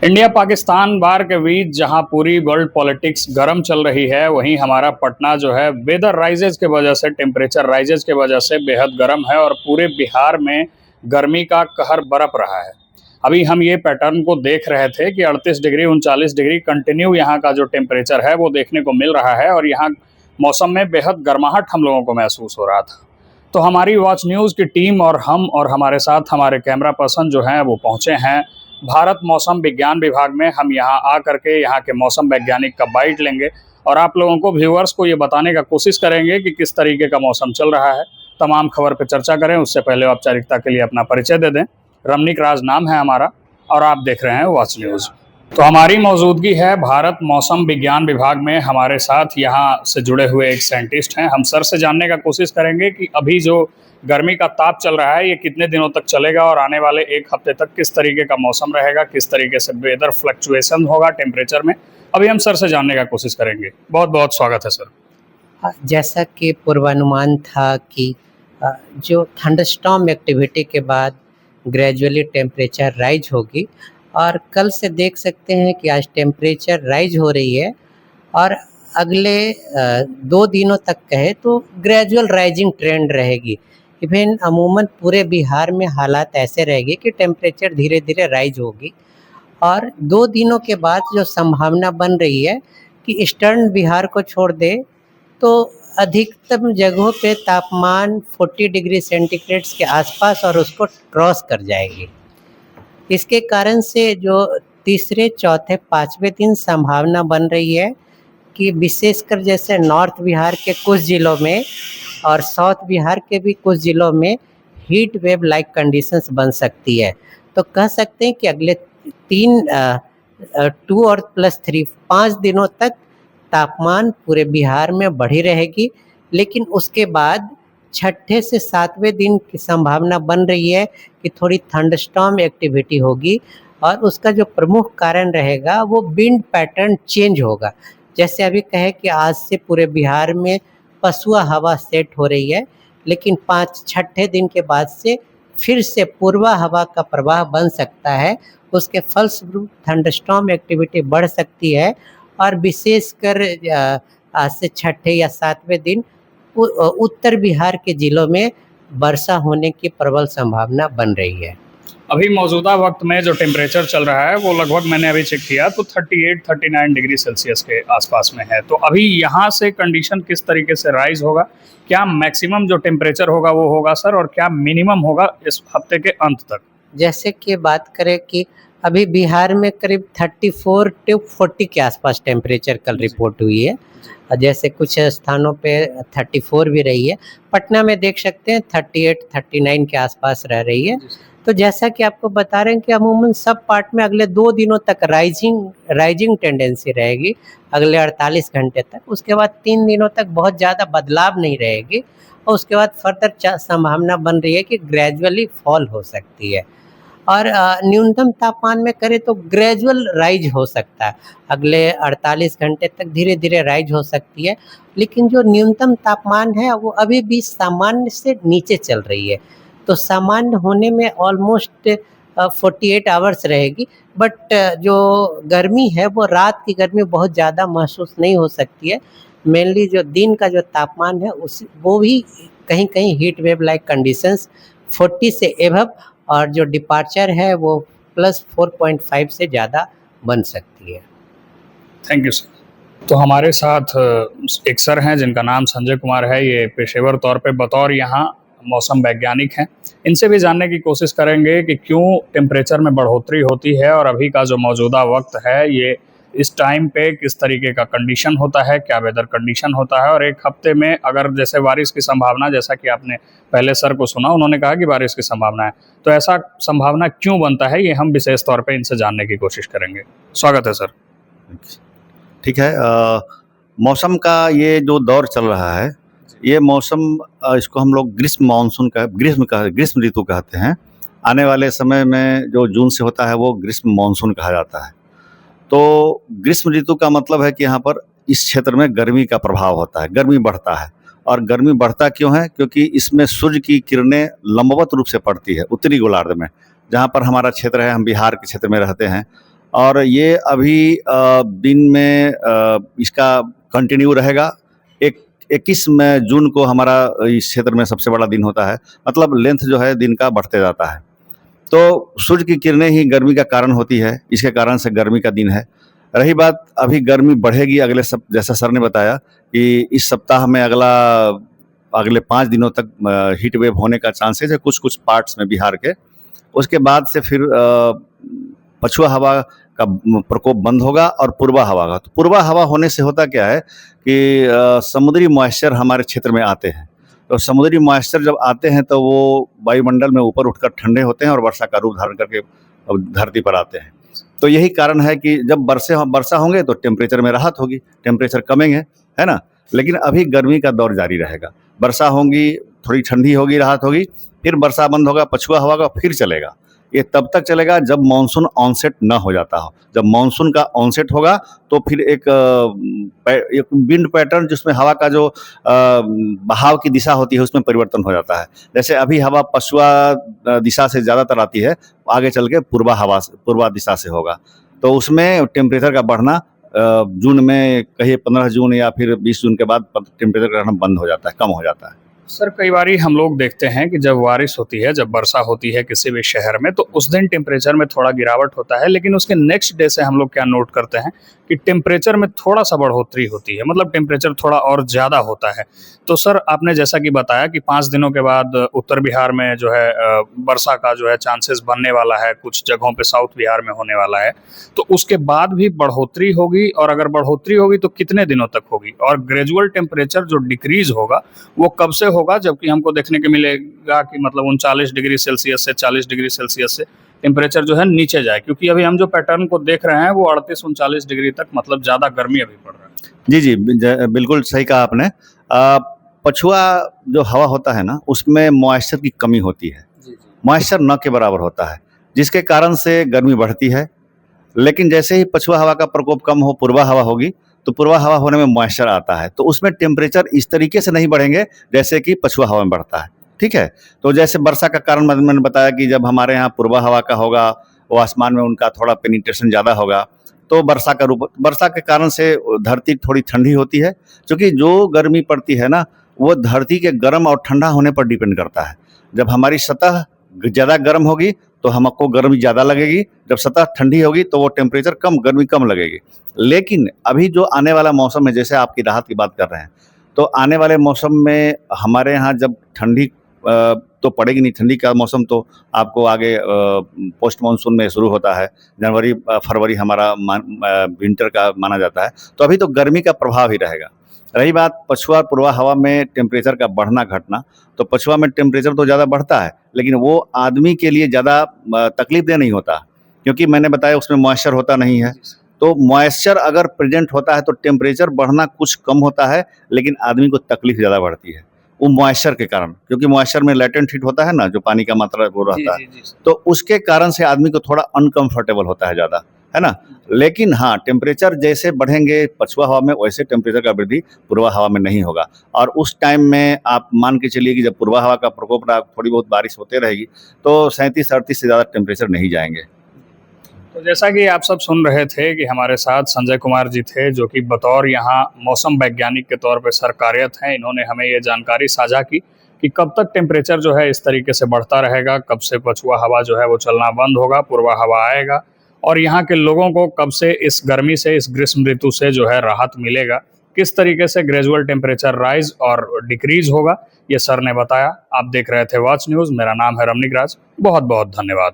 India Pakistan वार के बीच जहां पूरी वर्ल्ड पॉलिटिक्स गर्म चल रही है, वहीं हमारा पटना जो है वेदर राइजेज के वजह से, टेम्परेचर राइजेज के वजह से बेहद गर्म है और पूरे बिहार में गर्मी का कहर बरप रहा है। अभी हम ये पैटर्न को देख रहे थे कि 38 डिग्री 39 डिग्री कंटिन्यू यहाँ का जो टेम्परेचर है वो देखने को मिल रहा है और यहाँ मौसम में बेहद गर्माहट हम लोगों को महसूस हो रहा था। तो हमारी वॉच न्यूज़ की टीम और हम और हमारे साथ हमारे कैमरा पर्सन जो हैं वो पहुँचे हैं भारत मौसम विज्ञान विभाग में। हम यहाँ आ करके यहाँ के मौसम वैज्ञानिक का बाइट लेंगे और आप लोगों को, व्यूअर्स को, ये बताने का कोशिश करेंगे कि किस तरीके का मौसम चल रहा है। तमाम खबर पर चर्चा करें उससे पहले औपचारिकता के लिए अपना परिचय दे दें। रमनीक राज नाम है हमारा और आप देख रहे हैं वॉच न्यूज़। तो हमारी मौजूदगी है भारत मौसम विज्ञान विभाग में। हमारे साथ यहाँ से जुड़े हुए एक साइंटिस्ट हैं। हम सर से जानने का कोशिश करेंगे कि अभी जो गर्मी का ताप चल रहा है ये कितने दिनों तक चलेगा और आने वाले एक हफ्ते तक किस तरीके का मौसम रहेगा, किस तरीके से वेदर फ्लक्चुएशन होगा टेम्परेचर में। अभी हम सर से जानने का कोशिश करेंगे। बहुत बहुत स्वागत है सर। जैसा कि पूर्वानुमान था कि जो थंडरस्टॉर्म एक्टिविटी के बाद ग्रेजुअली टेम्परेचर राइज होगी और कल से देख सकते हैं कि आज टेम्परेचर राइज हो रही है और अगले 2 दिनों तक कहे तो ग्रेजुअल राइजिंग ट्रेंड रहेगी। इवन अमूमन पूरे बिहार में हालात ऐसे रहेगी कि टेम्परेचर धीरे धीरे राइज होगी और 2 दिनों के बाद जो संभावना बन रही है कि ईस्टर्न बिहार को छोड़ दे तो अधिकतम जगहों पे तापमान 40 डिग्री सेंटीग्रेड के आसपास और उसको क्रॉस कर जाएगी। इसके कारण से जो तीसरे, चौथे, 5वें दिन संभावना बन रही है कि विशेषकर जैसे नॉर्थ बिहार के कुछ ज़िलों में और साउथ बिहार के भी कुछ ज़िलों में हीट वेव लाइक कंडीशंस बन सकती है। तो कह सकते हैं कि अगले 2 और +3 5 दिनों तक तापमान पूरे बिहार में बढ़ी रहेगी, लेकिन उसके बाद छठे से 7वें दिन की संभावना बन रही है कि थोड़ी थंडरस्टॉर्म एक्टिविटी होगी और उसका जो प्रमुख कारण रहेगा वो विंड पैटर्न चेंज होगा। जैसे अभी कहे कि आज से पूरे बिहार में पछुआ हवा सेट हो रही है, लेकिन 6ठे दिन के बाद से फिर से पूर्वा हवा का प्रवाह बन सकता है। उसके फलस्वरूप थंडरस्टॉर्म एक्टिविटी बढ़ सकती है और विशेषकर आज से 6ठे या 7वें दिन उत्तर बिहार के जिलों में वर्षा होने की प्रबल संभावना बन रही है। अभी मौजूदा वक्त में जो टेम्परेचर चल रहा है वो लगभग, मैंने अभी चेक किया तो 38-39 डिग्री सेल्सियस के आसपास में है। तो अभी यहाँ से कंडीशन किस तरीके से राइज होगा? क्या मैक्सिमम जो टेम्परेचर होगा वो होगा सर, और क्या मिनिमम होगा इस हफ्ते के अंत तक? जैसे कि बात करें कि अभी बिहार में करीब 34 to 40 के आसपास टेम्परेचर कल रिपोर्ट हुई है। जैसे कुछ स्थानों पे 34 भी रही है। पटना में देख सकते हैं 38-39 के आसपास रह रही है। तो जैसा कि आपको बता रहे हैं कि अमूमन सब पार्ट में अगले 2 दिनों तक राइजिंग टेंडेंसी रहेगी, अगले 48 घंटे तक। उसके बाद 3 दिनों तक बहुत ज़्यादा बदलाव नहीं रहेगी और उसके बाद फर्दर संभावना बन रही है कि ग्रेजुअली फॉल हो सकती है और न्यूनतम तापमान में करें तो ग्रेजुअल राइज हो सकता है। अगले 48 घंटे तक धीरे धीरे राइज हो सकती है, लेकिन जो न्यूनतम तापमान है वो अभी भी सामान्य से नीचे चल रही है। तो सामान्य होने में ऑलमोस्ट 48 आवर्स रहेगी, बट जो गर्मी है वो रात की गर्मी बहुत ज़्यादा महसूस नहीं हो सकती है। मेनली जो दिन का जो तापमान है वो भी कहीं कहीं हीट वेव लाइक कंडीशंस 40 से एबव और जो डिपार्चर है वो +4.5 से ज़्यादा बन सकती है। Thank you sir. तो हमारे साथ एक सर हैं जिनका नाम संजय कुमार है। ये पेशेवर तौर पे बतौर यहाँ मौसम वैज्ञानिक हैं। इनसे भी जानने की कोशिश करेंगे कि क्यों टेम्परेचर में बढ़ोतरी होती है और अभी का जो मौजूदा वक्त है ये इस टाइम पे किस तरीके का कंडीशन होता है, क्या वेदर कंडीशन होता है, और एक हफ्ते में अगर जैसे बारिश की संभावना, जैसा कि आपने पहले सर को सुना, उन्होंने कहा कि बारिश की संभावना है, तो ऐसा संभावना क्यों बनता है, ये हम विशेष तौर पे इनसे जानने की कोशिश करेंगे। स्वागत है सर। ठीक है। मौसम का ये जो दौर चल रहा है, ये मौसम इसको हम लोग ग्रीष्म ऋतु कहते हैं। आने वाले समय में जो जून से होता है वो ग्रीष्म मानसून कहा जाता है। तो ग्रीष्म ऋतु का मतलब है कि यहाँ पर इस क्षेत्र में गर्मी का प्रभाव होता है, गर्मी बढ़ता है। और गर्मी बढ़ता क्यों है? क्योंकि इसमें सूर्य की किरणें लंबवत रूप से पड़ती है उत्तरी गोलार्ध में, जहाँ पर हमारा क्षेत्र है, हम बिहार के क्षेत्र में रहते हैं। और ये अभी दिन में इसका कंटिन्यू रहेगा। 21 जून को हमारा इस क्षेत्र में सबसे बड़ा दिन होता है, मतलब लेंथ जो है दिन का बढ़ते जाता है। तो सूर्य की किरणें ही गर्मी का कारण होती है, इसके कारण से गर्मी का दिन है। रही बात अभी गर्मी बढ़ेगी अगले जैसा सर ने बताया कि इस सप्ताह में अगले 5 दिनों तक हीट वेव होने का चांसेस है कुछ पार्ट्स में बिहार के। उसके बाद से फिर पछुआ हवा का प्रकोप बंद होगा और पूर्वा हवा का। तो पूर्वा हवा होने से होता क्या है कि समुद्री मॉइस्चर हमारे क्षेत्र में आते हैं। तो समुद्री मॉइस्चर जब आते हैं तो वो वायुमंडल में ऊपर उठकर ठंडे होते हैं और वर्षा का रूप धारण करके धरती पर आते हैं। तो यही कारण है कि जब वर्षा होंगे तो टेम्परेचर में राहत होगी, टेम्परेचर कमेंगे, है ना। लेकिन अभी गर्मी का दौर जारी रहेगा। वर्षा होगी, थोड़ी ठंडी होगी, राहत होगी, फिर वर्षा बंद होगा, पछुआ हवा का फिर चलेगा। ये तब तक चलेगा जब मानसून ऑनसेट ना हो जाता हो। जब मानसून का ऑनसेट होगा तो फिर एक विंड पैटर्न जिसमें हवा का जो बहाव की दिशा होती है उसमें परिवर्तन हो जाता है। जैसे अभी हवा पछुआ दिशा से ज़्यादातर आती है, आगे चल के पूर्वा दिशा से होगा। तो उसमें टेम्परेचर का बढ़ना जून में कहिए 15 जून या फिर 20 जून के बाद टेम्परेचर का बढ़ना बंद हो जाता है, कम हो जाता है। सर कई बारी हम लोग देखते हैं कि जब बारिश होती है, जब वर्षा होती है किसी भी शहर में, तो उस दिन टेम्परेचर में थोड़ा गिरावट होता है, लेकिन उसके नेक्स्ट डे से हम लोग क्या नोट करते हैं कि टेम्परेचर में थोड़ा सा बढ़ोतरी होती है, मतलब टेम्परेचर थोड़ा और ज़्यादा होता है। तो सर आपने जैसा कि बताया कि 5 दिनों के बाद उत्तर बिहार में जो है वर्षा का जो है चांसेस बनने वाला है, कुछ जगहों पे साउथ बिहार में होने वाला है। तो उसके बाद भी बढ़ोतरी होगी, और अगर बढ़ोतरी होगी तो कितने दिनों तक होगी, और ग्रेजुअल टेम्परेचर जो डिक्रीज होगा वो कब से होगा, जबकि हमको देखने को मिलेगा कि मतलब 39 डिग्री सेल्सियस से 40 डिग्री सेल्सियस से टेम्परेचर जो है नीचे जाए, क्योंकि अभी हम जो पैटर्न को देख रहे हैं वो 38-39 डिग्री तक मतलब ज़्यादा गर्मी अभी पड़ रहा है। जी बिल्कुल सही कहा आपने। पछुआ जो हवा होता है ना, उसमें मॉइस्चर की कमी होती है, मॉइस्चर न के बराबर होता है, जिसके कारण से गर्मी बढ़ती है। लेकिन जैसे ही पछुआ हवा का प्रकोप कम हो, पूर्वा हवा होगी, तो पूर्वा हवा होने में मॉइस्चर आता है, तो उसमें टेम्परेचर इस तरीके से नहीं बढ़ेंगे जैसे कि पछुआ हवा में बढ़ता है। ठीक है, तो जैसे वर्षा का कारण मैंने बताया कि जब हमारे यहाँ पूर्वा हवा का होगा, वो आसमान में उनका थोड़ा पेनिट्रेशन ज़्यादा होगा, तो वर्षा के कारण से धरती थोड़ी ठंडी होती है। क्योंकि जो गर्मी पड़ती है ना, वो धरती के गर्म और ठंडा होने पर डिपेंड करता है। जब हमारी सतह ज़्यादा गर्म होगी तो हमको गर्मी ज़्यादा लगेगी, जब सतह ठंडी होगी तो वो टेम्परेचर गर्मी कम लगेगी। लेकिन अभी जो आने वाला मौसम है, जैसे आपकी राहत की बात कर रहे हैं, तो आने वाले मौसम में हमारे यहाँ जब ठंडी तो पड़ेगी नहीं, ठंडी का मौसम तो आपको आगे पोस्ट मानसून में शुरू होता है, जनवरी फरवरी हमारा विंटर का माना जाता है। तो अभी तो गर्मी का प्रभाव ही रहेगा। रही बात पछुआ पूर्वा हवा में टेम्परेचर का बढ़ना घटना, तो पछुआ में टेम्परेचर तो ज़्यादा बढ़ता है, लेकिन वो आदमी के लिए ज़्यादा तकलीफदेह नहीं होता, क्योंकि मैंने बताया उसमें मॉइस्चर होता नहीं है। तो मॉइस्चर अगर प्रेजेंट होता है तो टेम्परेचर बढ़ना कुछ कम होता है, लेकिन आदमी को तकलीफ ज़्यादा बढ़ती है वो मॉइस्चर के कारण, क्योंकि मॉइस्चर में लेटेंट हीट होता है ना, जो पानी का मात्रा वो रहता है, तो उसके कारण से आदमी को थोड़ा अनकंफर्टेबल होता है ज़्यादा, है ना। लेकिन हाँ, टेम्परेचर जैसे बढ़ेंगे पछुआ हवा में, वैसे टेम्परेचर का वृद्धि पूर्वा हवा में नहीं होगा। और उस टाइम में आप मान के चलिए कि जब पूर्वा हवा का प्रकोप रहा, थोड़ी बहुत बारिश होते रहेगी, तो 37-38 से ज़्यादा टेम्परेचर नहीं जाएंगे। तो जैसा कि आप सब सुन रहे थे कि हमारे साथ संजय कुमार जी थे, जो कि बतौर यहाँ मौसम वैज्ञानिक के तौर पे सर कार्यरत हैं। इन्होंने हमें ये जानकारी साझा की कि कब तक टेम्परेचर जो है इस तरीके से बढ़ता रहेगा, कब से पछुआ हवा जो है वो चलना बंद होगा, पूर्वा हवा आएगा, और यहाँ के लोगों को कब से इस गर्मी से, इस ग्रीष्म ऋतु से जो है राहत मिलेगा, किस तरीके से ग्रेजुअल टेम्परेचर राइज और डिक्रीज होगा, ये सर ने बताया। आप देख रहे थे वॉच न्यूज़। मेरा नाम है रमनिक राज। बहुत बहुत धन्यवाद।